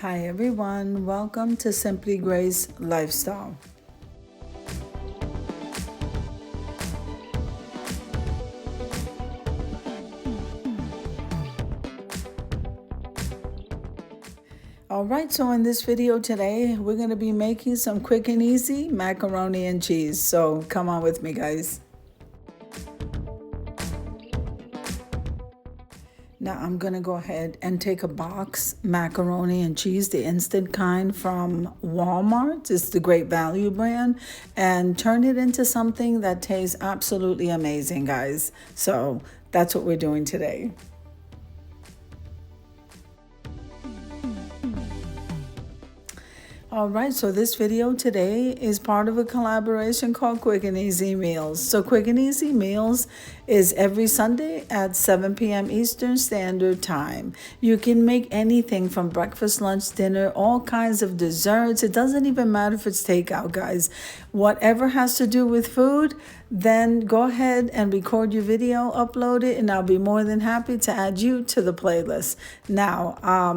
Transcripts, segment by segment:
Hi everyone, welcome to Simply Grace Lifestyle. Alright, so in this video today, we're going to be making some quick and easy macaroni and cheese. So come on with me, guys. Now I'm going to go ahead and take a box macaroni and cheese, the instant kind from Walmart. It's the Great Value brand, and turn it into something that tastes absolutely amazing, guys. So that's what we're doing today. All right, so this video today is part of a collaboration called Quick and Easy Meals. So Quick and Easy Meals is every Sunday at 7 p.m. Eastern Standard Time. You can make anything from breakfast, lunch, dinner, all kinds of desserts. It doesn't even matter if it's takeout, guys. Whatever has to do with food, then go ahead and record your video, upload it, and I'll be more than happy to add you to the playlist. Now,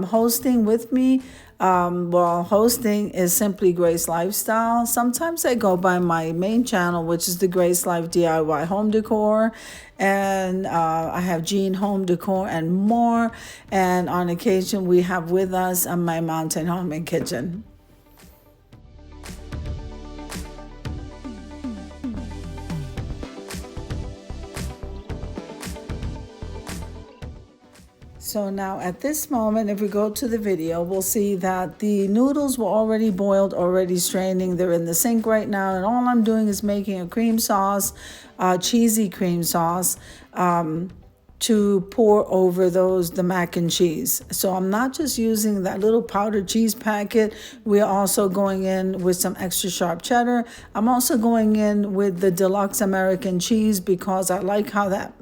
hosting with me, hosting is Simply Grace Lifestyle. Sometimes I go by my main channel, which is the Grace Life DIY Home Decor. And I have Jean Home Decor and more. And on occasion, we have with us my Mountain Home and Kitchen. So now at this moment, if we go to the video, we'll see that the noodles were already boiled, already straining. They're in the sink right now. And all I'm doing is making a cream sauce, cheesy cream sauce, to pour over the mac and cheese. So I'm not just using that little powdered cheese packet. We're also going in with some extra sharp cheddar. I'm also going in with the deluxe American cheese because I like how that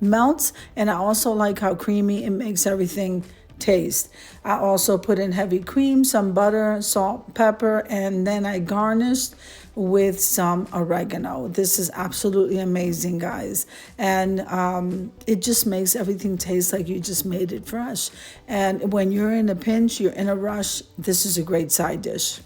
melts, and I also like how creamy it makes everything taste. I also put in heavy cream, some butter, salt, pepper, and then I garnished with some oregano. This is absolutely amazing, guys, and it just makes everything taste like you just made it fresh. And when you're in a pinch, you're in a rush, this is a great side dish.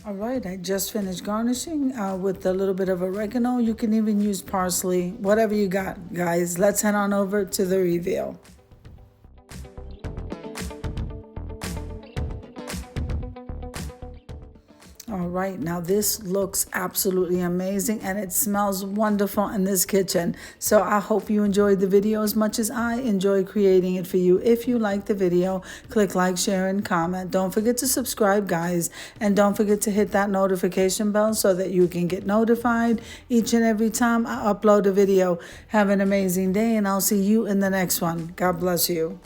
All right, I just finished garnishing with a little bit of oregano. You can even use parsley, whatever you got, guys. Let's head on over to the reveal. All right, now this looks absolutely amazing and it smells wonderful in this kitchen. So I hope you enjoyed the video as much as I enjoy creating it for you. If you like the video, click like, share, and comment. Don't forget to subscribe, guys. And don't forget to hit that notification bell so that you can get notified each and every time I upload a video. Have an amazing day and I'll see you in the next one. God bless you.